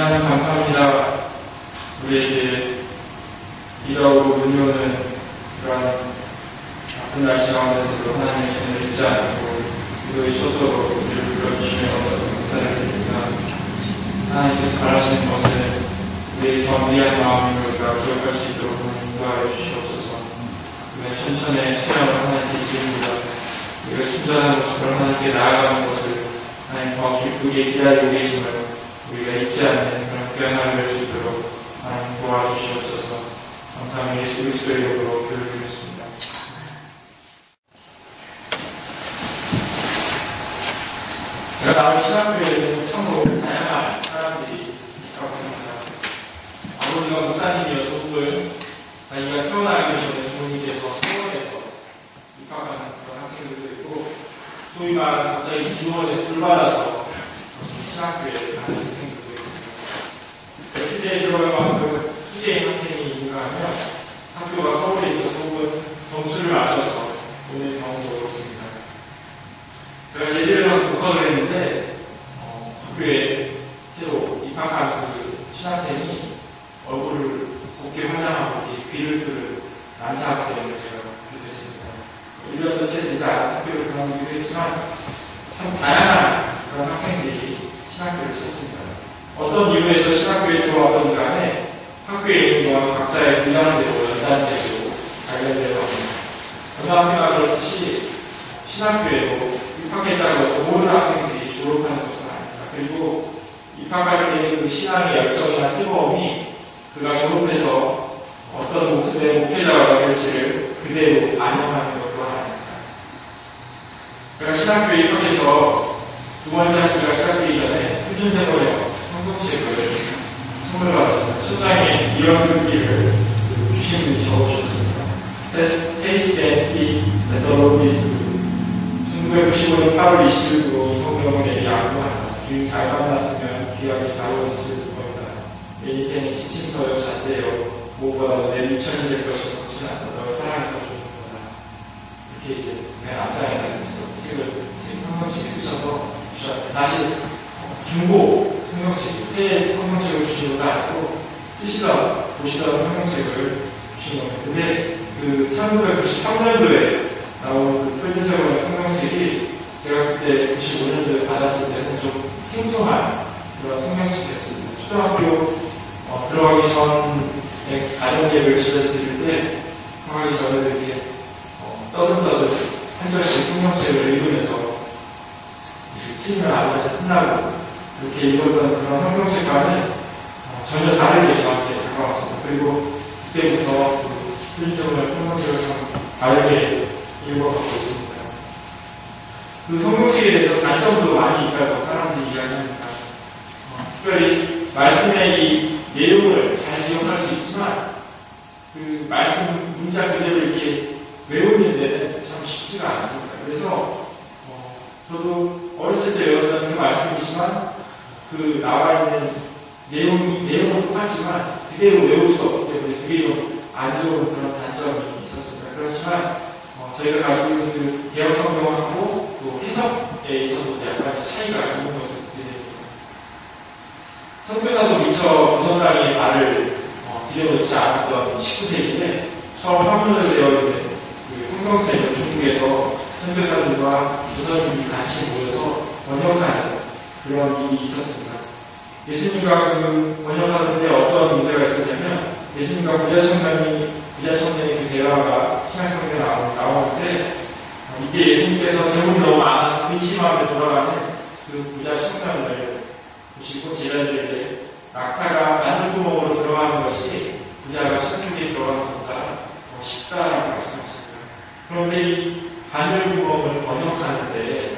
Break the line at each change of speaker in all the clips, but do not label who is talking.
하나님 감사합니다. 우리에게 비가 오고 눈이 오는 그런 나쁜 날씨 가운데서도 하나님의 손을 잊지 않고 기도의 초소로 우리를 불러주시며 감사를 드립니다. 하나님께서 바라시는 것을 우리의 겸비한 마음으로 우리가 기억할 수 있도록 인도하여 주시옵소서. 우리의 천천의 수양을 하나님께 드립니다. 우리가 순전한 모습으로 하나님께 나아가는 것을 하나님 더 기쁘게 기다리고 계심을 우리가 잊지 않는 그런 귀한 하루를 될 수 있도록 하나님 도와주시옵소서. 감사합니다. 예수 그리스도의 이름으로 기도드리겠습니다. 제가 나온 신학교에는 참으로 다양한 사람들이 있다고 합니다. 아버지가 목사님이어서 혹은 자기가 태어나기 전에 부모님께서 서울에서 입학하는 그런 학생들도 있고, 소위 말하는 갑자기 기도원에서 불받아서 신학교에 가는 학생들도 있습니다. S대에 들어갈 만큼 수재인 학생이 있는가 하면 학교가 서울에 있어서 혹은 점수를 맞춰서 오는 경우도 있습니다. 제가 제대를 하고 복학을 했는데 학교에 새로 입학한 그 신학생이 얼굴을 곱게 화장하고 귀를 뚫은 남자 학생을 제가 보게 됐습니다. 1년도 채 되지 않은 학교를 그만두기도 했지만 참 다양한 그런 학생들이 신학교를 찾습니다. 어떤 이유에서 신학교에 들어왔던지 간에 학교에 있는 동안 각자의 분야대로 연단대로 관련되어 합니다. 어느 학교가 그렇듯이 신학교에도 입학했다고 해서 모든 학생들이 졸업하는 것은 아닙니다. 그리고 입학할 때는 그 신앙의 열정이나 뜨거움이 그가 졸업해서 어떤 모습의 목회자가 될지를 그대로 안영하는 것도 아닙니다. 제가 신학교에 입학해서 두 번째 학기가 시작되기 전에 표준세번역 성경책을 선물 받았습니다. 첫 장에 이런 글귀를 주신 분이 적어주셨습니다. Taste and see that the Lord is good. 1995년 8월 20일로 이 성경을 양도합니다. 주님 잘 만났으면 귀하게 다루어졌을 겁니다. 내 인생이 지침서요 잣대요 무엇보다도 내 미천이 될 것이 확신한다. 너를 사랑해서 주는 거다. 이렇게 이제 맨 앞장에다 책을 성경책에 쓰셔서 주셨는데, 다시 중고 성경책, 새 성경책을 주신 것도 아니고 쓰시던 보시던 성경책을 주신 겁니다. 근데 그 1993년도에 나온 그 표준세번역 성경책이 제가 그때 95년도에 받았을 때는 좀 생소한 그런 성경책이었습니다. 초등학교 들어가기 전에 가정예배를 집에서 드릴 때 하기 전에 이렇게 떠듬떠듬 한 절씩 성경책을 읽으면서 찜을 아버지한테 혼나고 이렇게 읽었던 그런 성경책과는 전혀 다르게 저한테 다가왔습니다. 그리고 그때부터 표준세번역 성경책을 참 다르게 읽어가고 있습니다. 그 성경책에 대해서 단점도 많이 있다고 사람들이 이야기합니다. 특별히 말씀의 이 내용을 잘 기억할 수 있지만 그 말씀 문자 그대로 이렇게 외우는 데는 참 쉽지가 않습니다. 그래서 저도 어렸을 때 외웠던 그 말씀이지만 그 나와 있는 내용은 똑같지만 그대로 외울 수 없기 때문에 그게 좀 안 좋은 그런 단점이 있었습니다. 그렇지만 저희가 가지고 있는 그 개혁 성경하고 또 해석에 있어서도 약간의 차이가 있는 것을 보게 됩니다. 선교사도 미처 조선당에 발을 들여놓지 않았던 19세기에 처음 한문을 되어 있는 그 성경책을 중국에서 선교사들과 조선인이 같이 모여서 번역하는 그런 일이 있었습니다. 예수님과 그 번역하는데 어떤 문제가 있었냐면, 예수님과 부자청년의 그 대화가 신약성경에 나오는데, 이때 예수님께서 재물이 너무 많아서 근심하며 돌아가는 그 부자 청년을 보시고 제자들에게 낙타가 바늘구멍으로 들어가는 것이 부자가 천국에 들어가는 것보다 더 쉽다라고 말씀하십니다. 그런데 이 바늘구멍을 번역하는데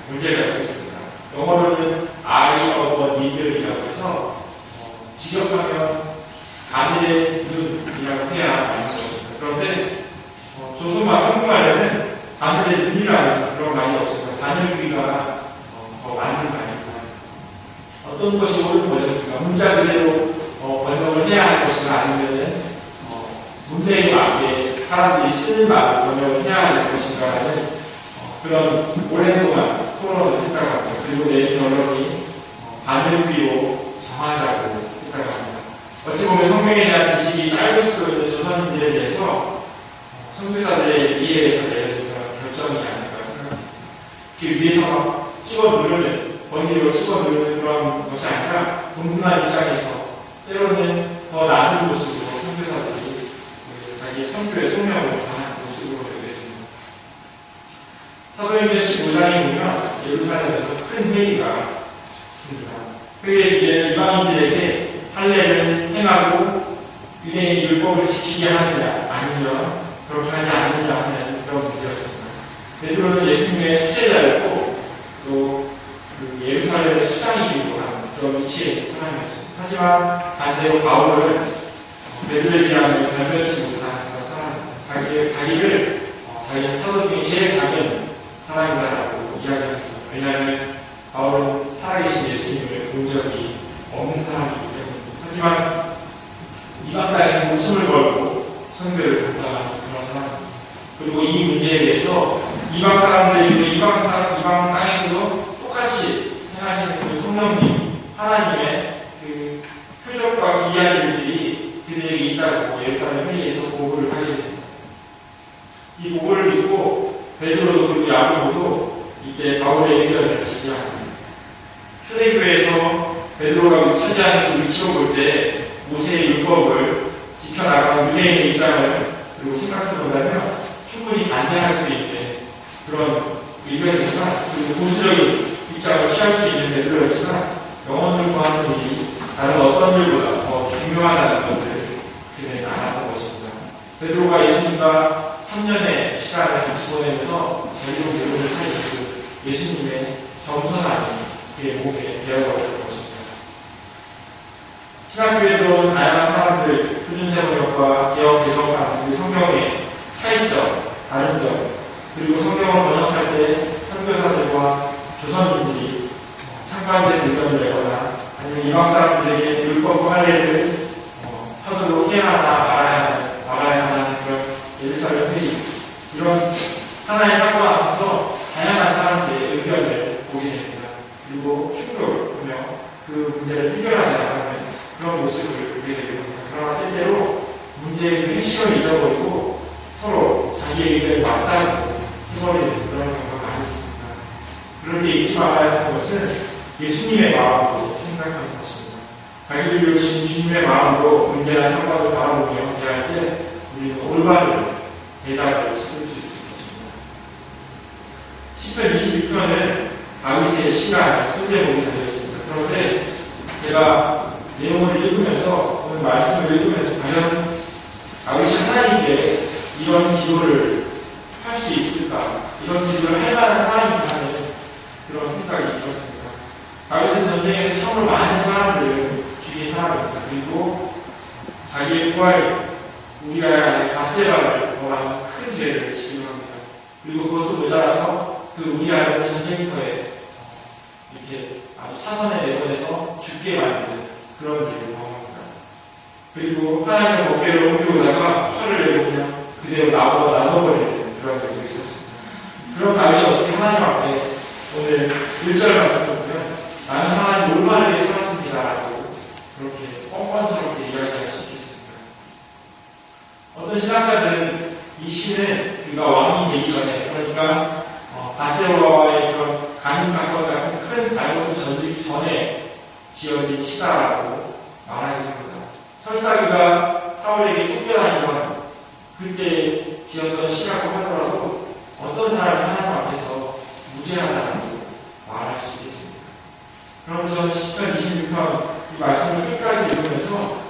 문제가 있었습니다. 영어로는 eye of a needle이라고 해서 직역하면 바늘의 눈이라고 해야 말씀하십니다. 그런데 조선말 한국말에는 바늘의 눈이라는 그런 말이 없습니다. 바늘귀가 더 맞는 말입니다. 어떤 것이 옳은 번역입니까? 문자 그대로 번역을 해야 할 것인가, 아니면은 문맥에 맞게 사람들이 쓰는 말을 번역을 해야 할 것인가 하는 그런 오랜동안 토론을 했다고 합니다. 그리고 내 결론이 바늘귀로 정하자고 했다고 합니다. 어찌 보면 성경에 대한 지식이 짧을 수도 있는 조선인들에 대해서 선교사들의 이해에서 내려진 그런 결정이 아닐까 생각합니다. 그 위에서 막 찍어 누르는, 원리로 찍어 누르는 그런 것이 아니라 동등한 입장에서 때로는 더 낮은 모습으로 선교사들이 자기 선교의 소명을 다한 모습으로 되어집니다. 사도행전 15장에 보면 예루살렘에서 큰 회의가 있습니다. 회의의 주제는 이방인들에게 할례를 행하고 유대인 율법을 지키게 하느냐 아니면 그렇게 하지 않느냐 하는 그런 문제였습니다. 베드로는 예수님의 수제자였고 또 그 예루살렘의 수장이기도 한 그런 위치에 있는 사람이었습니다. 하지만 반대로 바울은 베들레헴을 변변치 못한 그런 사람입니다. 자기를 자기는 사도 중에 제일 작은 사람이다라고 이야기했습니다. 왜냐하면 바울은 살아계신 예수님을 본 적이 없는 사람이기 때문입니다. 하지만 이방 땅에서 목숨을 걸고 선교를 감당하는 그런 사람입니다. 그리고 이 문제에 대해서 이방 사람들이 이방 땅에서도 똑같이 행하시는 그 성령님 하나님의 그 표적과 기이한 일들이 그들에게 있다고 예루살렘 회의에서 보고를 하게 됩니다. 이 보고를 듣고 베드로도 그리고 야고보도 이때 바울의 의견을 지지합니다. 초대교회에서 베드로가 차지하는 그 위치로 볼 때 모세의 율법을 지켜나가는 유대인의 입장을 그리고 생각해본다면 충분히 반대할 수 있는 그런 의견이지만 그리고 보수적인 입장을 취할 수 있는 베드로였지만 영혼을 구하는 일이 다른 어떤 일보다 더 중요하다는 것을 그는 알았던 것입니다. 베드로가 예수님과 3년의 시간을 같이 보내면서 자기로 배우는 사이 그 예수님의 겸손함이 그의 몸에 배어버렸던 것입니다. 신학교에 들어온 다양한 사람들, 표준세번역과 개혁 개정과 그리고 성경의 차이점, 다른 점, 그리고 성경을 번역할 때 선교사들과 조선인들이 상반된 의견을 내거나 아니면 이방 사람들에게 율법과 할례를 하도록 해야 하나 말아야 하나 그런 예루살렘 회의 이런 하나의 사건 앞에서 다양한 사람들의 의견을 보게 됩니다. 그리고 충돌하며 그 문제를 해결하지 나가는 그런 모습을 보게 됩니다. 그러나 때때로 문제의 그 핵심을 잊어버리고 서로 자기의 의견을 맞다고 해버리는 그런 경우가 많이 있습니다. 그럴 때 잊지 말아야 하는 것은 예수님의 마음으로 생각하는 것입니다. 자기를 위하신 주님의 마음으로 문제나 상관을 바라보며 대할 때 우리는 올바른 대답을 찾을 수 있을 것입니다. 10편 26편은 다윗의 시가 소제목이 달려있습니다. 그런데 제가 내용을 읽으면서 오늘 말씀을 읽으면서 과연 다윗이 하나님께 이런 기도를 할 수 있을까? 이런 기도를 할 만한 사람인가 하는 그런 생각이 들었습니다. 다윗은 전쟁에서 참으로 많은 사람들을 죽인 사람입니다. 그리고 자기의 부하인 우리아의 바세바를 범한 큰 죄를 지기도 합니다. 그리고 그것도 모자라서 그 우리아를 전쟁터에 이렇게 아주 사선에 내보내서 죽게 만드는 그런 일을 범합니다. 그리고 하나님의 법궤를 옮겨오다가 화를 내고 그냥 그대로 놔둬버리는 그런 적도 있었습니다. 그런 다윗이 어떻게 하나님 앞에 오늘 1절 말씀을 보면 나는 하나님 올바르게 살았습니다 라고 그렇게 뻔뻔스럽게 이야기할 수 있겠습니다. 어떤 신학자들은 이 시는 그가 왕이 되기 전에 그러니까 바세바와의 그런 간음 사건 같은 큰 잘못을 저지르기 전에 지어진 시다라고 말하게 됩니다. 설사 그가 사울에게 쫓겨다니던 그때 지었던 시라고 하더라도 어떤 사람이 하나님 앞에서 무죄하다고 말할 수 있겠습니다. 그럼 저는 10편 26편 이 말씀을 끝까지 읽으면서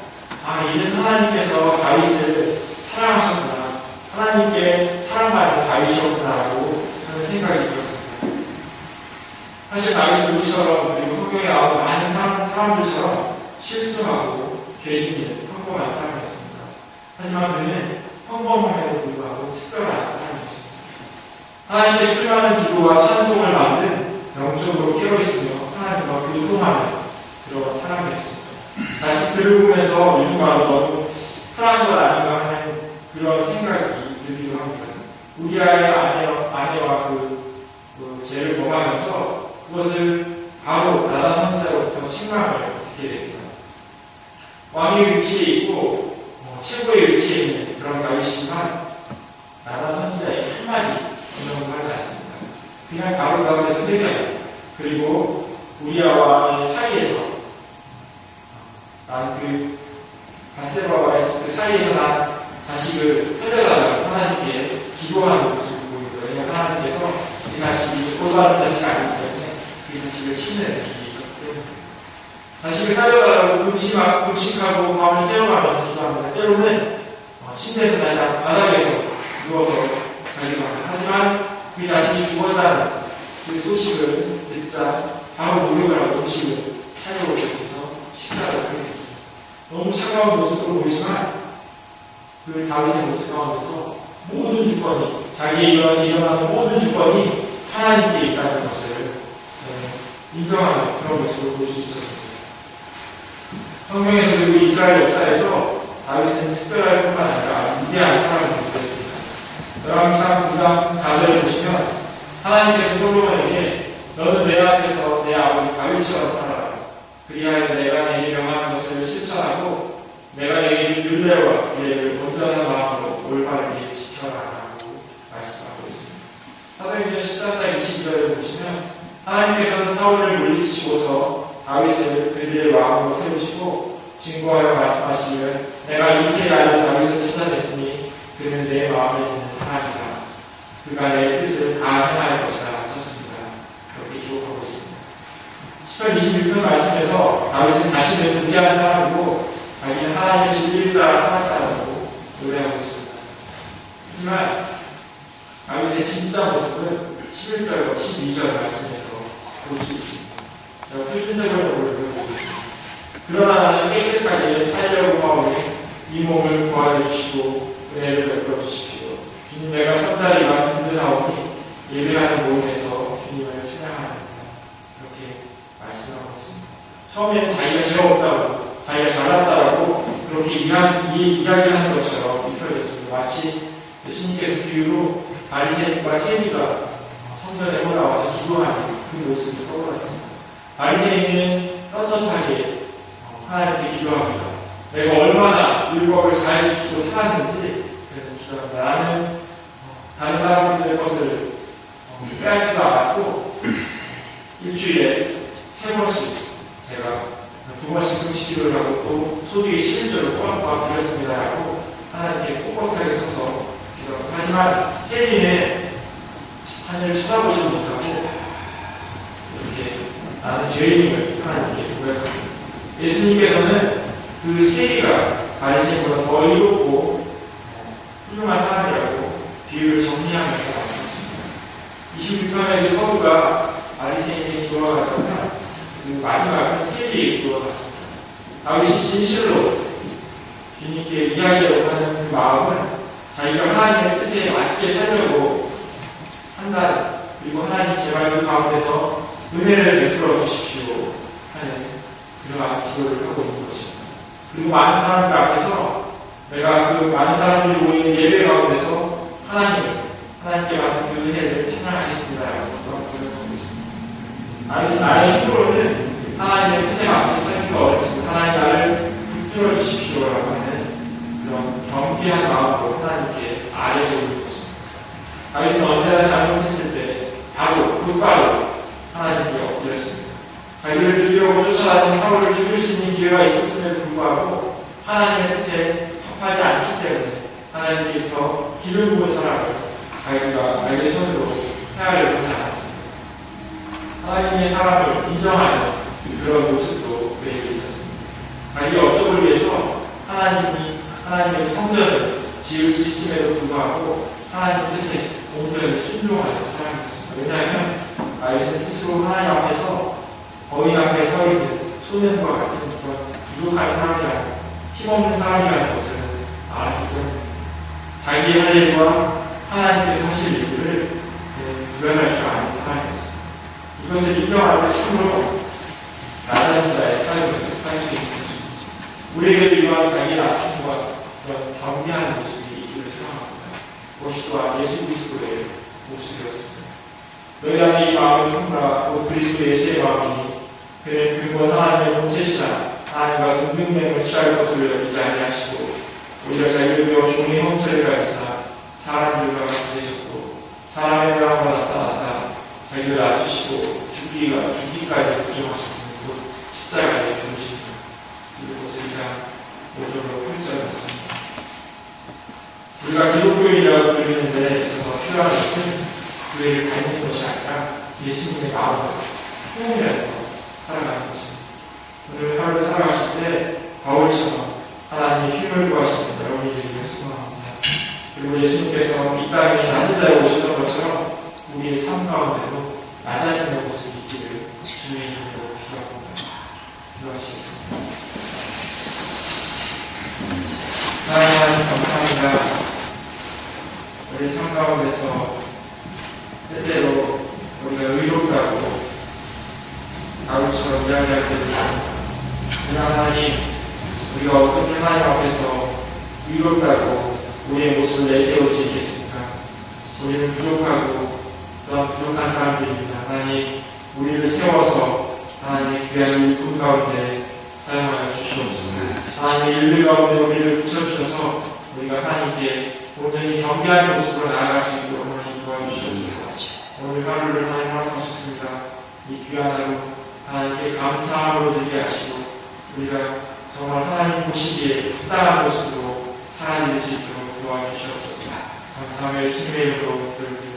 이래서 하나님께서 다윗을 사랑하셨구나, 하나님께 사랑받는 다윗이었구나라고 하는 생각이 들었습니다. 사실 다윗은 우리처럼 그리고 성경에 나오는 많은 사람들처럼 실수하고 죄 짓는 평범한 사람이었습니다. 하지만 그는 평범함에도 불구하고 특별한 사람이었습니다. 하나님께 수많은 기도와 찬송을 만든 영적으로 깨어있으며 하나님과 교통하는 그런 사람이었습니다. 자칫 그를 보면서 요즘은 너무 쿨한 것 아닌가 하는 그런 생각이 들기도 합니다. 우리아의 아내와 그 죄를 범하면서 그것을 바로 나단 선지자로부터 책망을 듣게 됩니다. 왕의 위치에 있고 최고의 위치에 있는 그런 다윗이지만 나단 선지자의 한마디 인정도 하지 않습니다. 그냥 가운데서 회개합니다. 그리고 우리아와의 사이에서 난 그 바세바와의 그 사이에서 난 자식을 살려달라고 하나님께 기도하는 모습을 보이고요. 왜냐하면 하나님께서 그 자식이 고소하는 자식이 아니기 때문에 그 자식을 치는 일이 있었기 때문에 자식을 살려달라고 금식하고 밤을 새워가면서 기도합니다. 때로는 침대에서 자기 바닥에서 누워서 자기도 합니다. 하지만 그 자식이 죽었다는 그 소식을 듣자 바로 목욕을 하고 음식을 차려오고 해서 식사를 하게 됩니다. 너무 차가운 모습으로 보이지만 그 다윗의 모습 가운데서 모든 주권이 자기의 일어나는 모든 주권이 하나님께 있다는 것을 인정하는 그런 모습을 볼 수 있었습니다. 성경에서 그리고 이스라엘 역사에서 다윗은 특별할 뿐만 아니라 위대한 사람을 보였습니다. 열왕기상 9장 4절에 보시면 하나님께서 솔로몬에게 너는 내 앞에서 내 아버지 다윗처럼 살아라. 그리하여 내가 내게 명하는 것을 실천하고 내가 내게 준 율례와 규례를 온전한 마음으로 올바르게 지켜라라고 말씀하고 있습니다. 사도행전 13장 22절에 보시면 하나님께서는 사울을 물리치시고서 다윗을 그들의 왕으로 세우시고 증거하여 말씀하시기를 내가 이새의 아들 다윗을 찾아냈으니 그는 내 마음에 드는 사람이다. 그가 내 뜻을 다 행할 것이라 하셨습니다. 그렇게 기록하고 있습니다. 10편 26편 말씀에서 다윗은 자신을 존재하는 사람이고 자기는 하나님의 진리를 따라 살았다고 노래하고 있습니다. 하지만 다윗의 진짜 모습은 11절과 12절 말씀에서 볼 수 있습니다. 제가 표준색으로 보여드리고 있습니다. 그러나 나는 깨끗하게 살려고 하오니 이 몸을 구하여 주시고 은혜를 베풀어 주십시오. 주님 내가 선자리가 든든하오니 예배하는 모임에서 주님을 찬양합니다. 이렇게 말씀하고 있습니다. 처음에는 자기가 죄 없다고 자기가 잘났다라고 그렇게 이야기하는 것처럼 표현했습니다. 마치 예수님께서 비유로 바리새인과 세리가 성전에 올라와서 기도하는 그 모습을 떠올랐습니다. 바리새인은 떳떳하게 하나님께 기도합니다. 내가 얼마나 율법을 잘 지키고 살았는지 기도합니다. 나는 다른 사람들의 것을 빼앗지도 않았고 일주일에 3번씩 제가 2번씩 금식 기도를 하고 또 소득의 11조를 꼬박꼬박 드렸습니다라고 하나님께 꼿꼿하게 서서 기도합니다. 하지만 세리는 하늘을 쳐다보지도 못하고 이렇게 나는 죄인임을 하나님께 고백합니다. 예수님께서는 그 세리가 바리새인보다 더 의롭고 훌륭한 사람이라고 비유를 정리하면서 말씀하십니다. 26편의 그 서두가 바리새인의 기도와 같으면 그 마지막은 세리의 기도와 같습니다. 다윗이 진실로 주님께 이야기하려고 하는 그 마음은 자기가 하나님의 뜻에 맞게 살려고 한다는, 그리고 하나님 제발 그 가운데서 은혜를 베풀어 주십시오 하는 그러한 기도를 하고 있는 것입니다. 그리고 많은 사람들 앞에서 내가 그 많은 사람들이 모이는 예배 가운데서 하나님께 받은 그 은혜를 찬양하겠습니다라고 고백하고 있습니다. 다윗은 나의 힘으로는 하나님의 뜻에 맞게 살기가 어렵습니다. 하나님 나를 붙들어 주십시오라고 하는 그런 겸비한 마음으로 하나님께 아뢰고 있는 것입니다. 다윗은 언제나 잘못했을 때 곧바로 하나님께 엎드렸습니다. 자기를 죽이려고 쫓아다니는 사울을 죽일 수 있는 기회가 있었음에도 불구하고 하나님의 뜻에 합하지 않기 때문에 하나님께서 기름 부은 사람을 자기가 자기의 손으로 헤아려고 하지 않았습니다. 하나님의 사람을 인정하는 그런 모습도 그에게 있었습니다. 자기의 업적을 위해서 하나님의 성전을 지을 수 있음에도 불구하고 하나님의 뜻에 온전히 순종하는 사람이었습니다. 왜냐하면 다윗은 스스로 하나님 앞에서 거인 앞에 서 있는 소년과 같은 그런 부족한 사람이라는, 힘없는 사람이라는 것을 알았기 때문에 자기의 할 일과 하나님께서 하실 일들을 구별할 줄 아는 사람이었습니다. 이것을 인정할 때 참으로 나라는 자의 삶을 살 수 있는 것입니다. 우리에게도 이러한 자기의 낮춤과 그런 겸비한 모습이 있기를 소망합니다. 그것이 또한 예수 그리스도의 모습이었습니다. 너희 안에 이 마음을 품으라. 또 그리스도 예수의 마음이 그는 근본 하나님의 본체시라. 하나님과 동등됨을 취할 것을 여기지 아니하시고 오히려 자기를 종의 형체를 가지사 사람들과 같이 되셨고 사람의 모양으로 나타나사 자기를 낮추시고 죽기까지 부정하셨으니 곧 십자가에 죽으십니다. 그리고 저희가 5절로 8절 같습니다. 우리가 기독교인이라고 불리는 데 있어서 필요한 것은 교회를 다니는 것이 아니라 예수님의 마음을 품으면서 살아가는 것입니다. 오늘 하루를 살아가실 때 바울처럼 하나님의 힘을 구하시는 여러분이 되기를 소망합니다. 그리고 예수님께서 이 땅에 낮은 자에 오셨던 것처럼 우리의 삶 가운데도 낮아지는 모습이 있기를 주님의 이름으로 기도합니다. 기도하시겠습니다. 하나님 감사합니다. 우리 삶 가운데서 때때로 우리가 의롭다고 바울처럼 이야기할 때도 있습니다. 그러나 하나님, 우리가 어떻게 하나님 앞에서 의롭다고 우리의 모습을 내세울 수 있겠습니까? 우리는 부족하고 또한 부족한 사람들입니다. 하나님, 우리를 세워서 하나님의 귀한 일꾼 가운데 사용하여 주시옵소서. 하나님의 일들 가운데 우리를 붙여주셔서 우리가 하나님께 온전히 경배하는 모습으로 나아갈 수 있도록 하나님 도와주시옵소서. 오늘 하루를 하나님 허락하셨습니다. 이 귀한 하루 하나님께 감사함으로 되게 하시고 우리가 정말 하나님 보시기에 합당한 모습으로 살아낼 수 있도록 도와주시옵소서. 감사하며 예수님의 이름으로 기도드립니다.